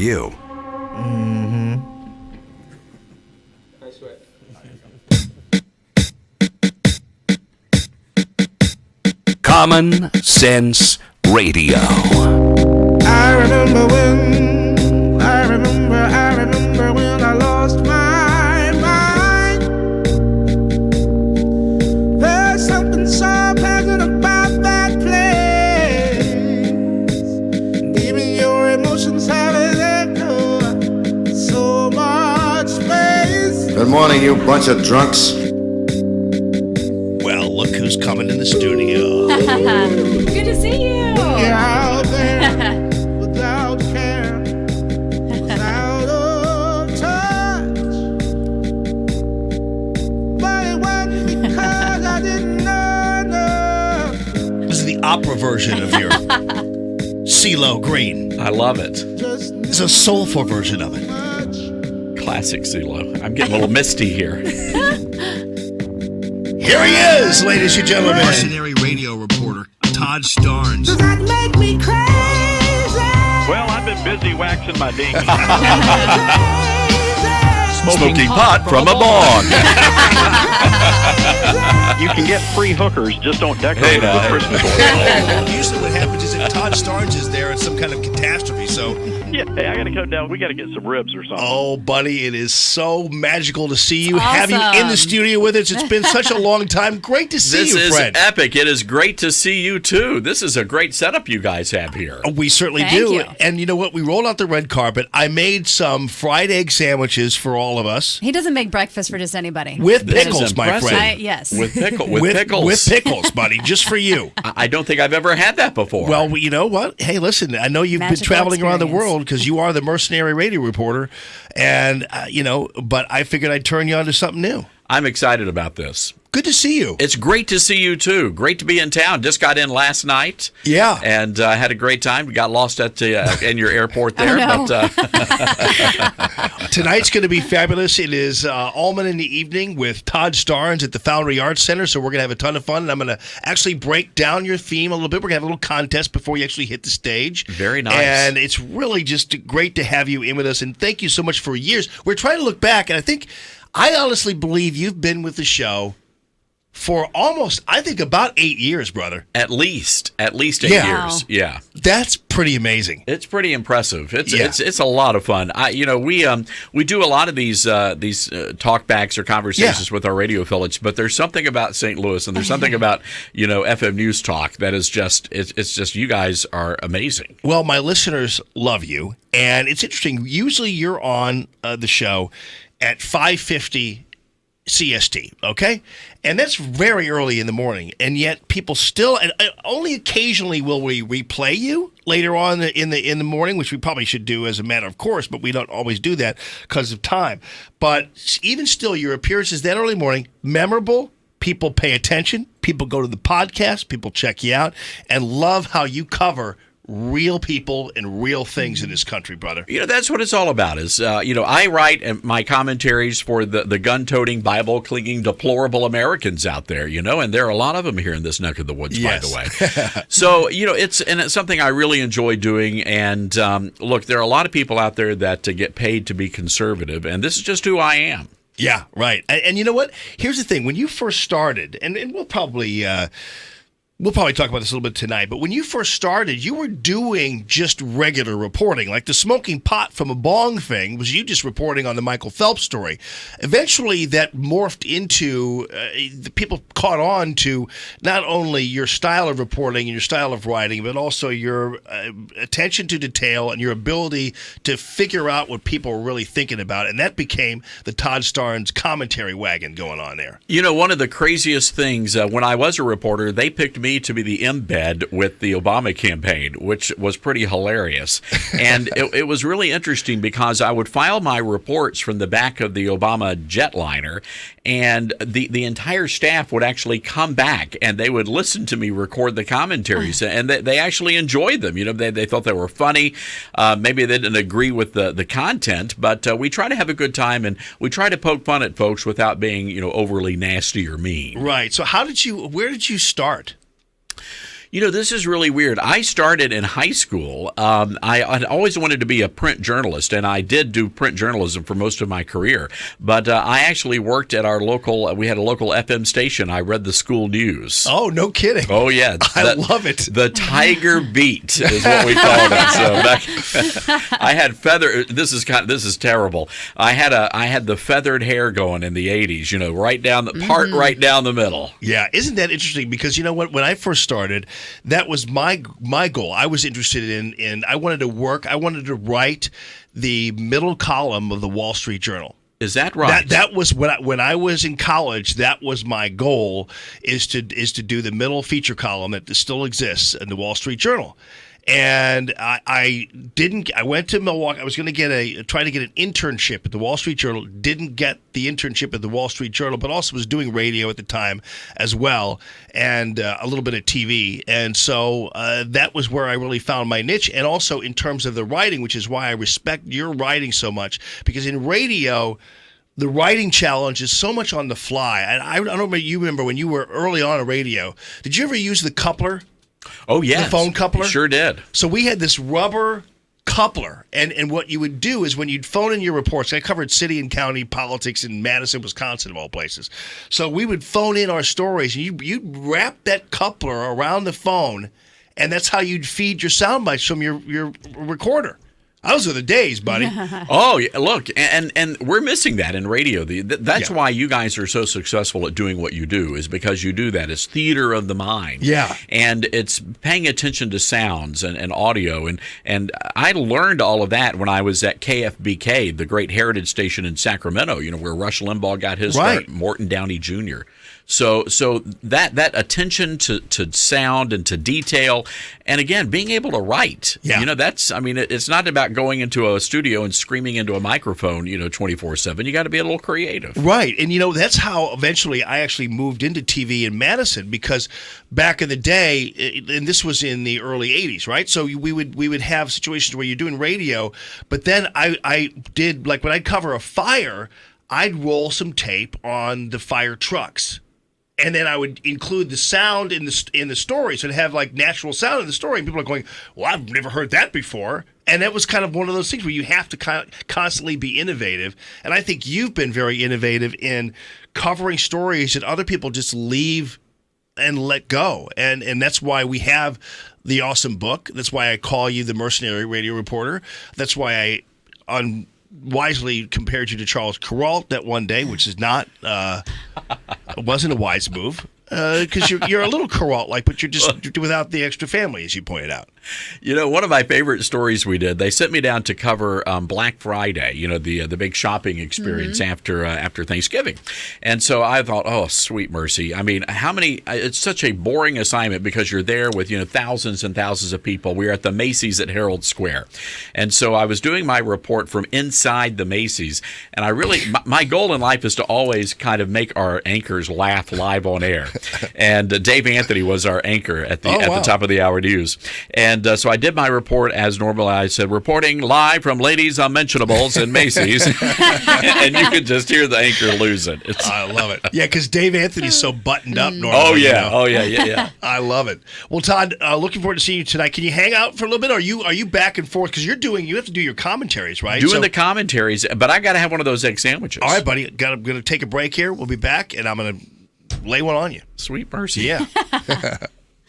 you. Mm-hmm. I sweat. Common Sense Radio. I remember when I lost my mind. There's something so pleasant about that place. Even your emotions have an echo, so much space. Good morning, you bunch of drunks. Well, look who's coming in the studio. Good to see you. You're out there without care, without a touch. But it wasn't because I didn't know enough. This is the opera version of your CeeLo Green. I love it. Just It's a soulful version of it. much. Classic CeeLo. I'm getting a little misty here. Here he is, ladies and gentlemen. Mercenary radio reporter, Todd Starnes. Does that make me crazy? Well, I've been busy waxing my dinghy. Smoking pot from a bong. You can get free hookers, just don't decorate Hey, it now. with Christmas ornaments. Usually what happens is if Todd Starnes is there, it's some kind of catastrophe. So, Yeah, hey, I got to go down. We got to get some ribs or something. oh, buddy, it is so magical to see you, have you in the Awesome. studio with us. It's been such a long time. Great to see This you, is friend. epic. It is great to see you, too. This is a great setup you guys have here. We certainly Thank do. you. And you know what? We rolled out the red carpet. I made some fried egg sandwiches for all of us He doesn't make breakfast for just anybody. with This is pickles, my impressive. friend. Yes. With pickles. With pickles, buddy, just for you. I don't think I've ever had that before. Well, you know what? Hey, listen, I know you've been Magical traveling around the experience. world because you are the mercenary radio reporter, and, but I figured I'd turn you on to something new. I'm excited about this. Good to see you. It's great to see you, too. Great to be in town. Just got in last night. Yeah. And had a great time. We got lost at in your airport there. no. But Tonight's going to be fabulous. It is Allman in the evening with Todd Starnes at the Foundry Arts Center, so we're going to have a ton of fun, and I'm going to actually break down your theme a little bit. We're going to have a little contest before you actually hit the stage. Very nice. And it's really just great to have you in with us, and thank you so much for years. We're trying to look back, and I honestly believe you've been with the show for almost, I think, about 8 years, brother. at least 8 Yeah. years. Yeah. That's pretty amazing. It's pretty impressive. It's Yeah. it's a lot of fun. We do a lot of these talkbacks or conversations with our radio affiliates, but there's something about St. Louis and there's something about FM News Talk that is just it's just you guys are amazing. Well, my listeners love you, and it's interesting. Usually you're on the show at 5:50 CST, okay? And that's very early in the morning, and yet people still, and only occasionally will we replay you later on in the morning, which we probably should do as a matter of course, but we don't always do that because of time. But even still, your appearances that early morning, memorable. People pay attention. People go to the podcast. People check you out and love how you cover real people and real things in this country, brother. That's what it's all about. I write my commentaries for the gun-toting, Bible-clinging, deplorable Americans out there, and there are a lot of them here in this neck of the woods, Yes. by the way. So, it's something I really enjoy doing. And look, there are a lot of people out there that get paid to be conservative, and this is just who I am. Yeah, right. And you know what? Here's the thing. When you first started, and we'll probably talk about this a little bit tonight, but when you first started, you were doing just regular reporting. Like the smoking pot from a bong thing was you just reporting on the Michael Phelps story. Eventually, that morphed into the people caught on to not only your style of reporting and your style of writing, but also your attention to detail and your ability to figure out what people were really thinking about. And that became the Todd Starnes commentary wagon going on there. One of the craziest things, when I was a reporter, they picked me to be the embed with the Obama campaign, which was pretty hilarious. And it was really interesting because I would file my reports from the back of the Obama jetliner, and the entire staff would actually come back and they would listen to me record the commentaries, and they actually enjoyed them. They thought they were funny. Maybe they didn't agree with the content, but we try to have a good time, and we try to poke fun at folks without being overly nasty or mean. Right. So where did you start? You know, this is really weird. I started in high school. I'd always wanted to be a print journalist, and I did do print journalism for most of my career. But I actually worked at our local, we had a local FM station. I read the school news. Oh, no kidding. Oh, yeah. I love it. The Tiger Beat is what we called it. So I had this is terrible. I had the feathered hair going in the 80s, you know, right down right down the middle. Yeah, isn't that interesting? Because you know what? When I first started, that was my goal. I was interested in I wanted to write the middle column of the Wall Street Journal. Is that right? That was when I was in college. That was my goal, is to do the middle feature column that still exists in the Wall Street Journal. And I didn't. I went to Milwaukee. I was going to try to get an internship at the Wall Street Journal. Didn't get the internship at the Wall Street Journal, but also was doing radio at the time as well, and a little bit of TV. And so that was where I really found my niche. And also in terms of the writing, which is why I respect your writing so much, because in radio, the writing challenge is so much on the fly. And I don't know if you remember when you were early on radio. Did you ever use the coupler? Oh, yes. The phone coupler? Sure did. So we had this rubber coupler, and what you would do is when you'd phone in your reports, I covered city and county politics in Madison, Wisconsin, of all places. So we would phone in our stories, and you'd wrap that coupler around the phone, and that's how you'd feed your sound bites from your recorder. Those are the days, buddy. Oh, yeah, look, and we're missing that in radio. That's why you guys are so successful at doing what you do, is because you do that. It's theater of the mind. Yeah. And it's paying attention to sounds and audio. And I learned all of that when I was at KFBK, the great heritage station in Sacramento, you know, where Rush Limbaugh got his start, Morton Downey Jr. So that attention to sound and to detail, and again, being able to write. Yeah. You know, it's not about going into a studio and screaming into a microphone, you know, 24/7. You got to be a little creative. Right. And, you know, that's how eventually I actually moved into TV in Madison, because back in the day, and this was in the early 80s, right? So we would have situations where you're doing radio, but then I did, like when I'd cover a fire, I'd roll some tape on the fire trucks. And then I would include the sound in the story, so to have like natural sound in the story. And people are going, "Well, I've never heard that before." And that was kind of one of those things where you have to constantly be innovative. And I think you've been very innovative in covering stories that other people just leave and let go. And that's why we have the awesome book. That's why I call you the mercenary radio reporter. That's why I wisely compared you to Charles Kuralt that one day, which is not wasn't a wise move, because you're a little Kuralt-like, but you're just without the extra family, as you pointed out. You know, one of my favorite stories we did, they sent me down to cover Black Friday, you know, the big shopping experience after Thanksgiving. And so I thought, oh, sweet mercy. I mean, it's such a boring assignment, because you're there with, you know, thousands and thousands of people. We were at the Macy's at Herald Square. And so I was doing my report from inside the Macy's. And I really, my goal in life is to always kind of make our anchors laugh live on air. And Dave Anthony was our anchor at the top of the hour news. And so I did my report as normal. I said, reporting live from Ladies Unmentionables in Macy's. And you could just hear the anchor lose it. I love it. Yeah, because Dave Anthony's so buttoned up normally. Oh, yeah. You know? Oh, yeah. I love it. Well, Todd, looking forward to seeing you tonight. Can you hang out for a little bit? Are you back and forth? Because you have to do your commentaries, right? Doing the commentaries, but I got to have one of those egg sandwiches. All right, buddy. I'm going to take a break here. We'll be back, and I'm going to lay one on you. Sweet mercy. Yeah.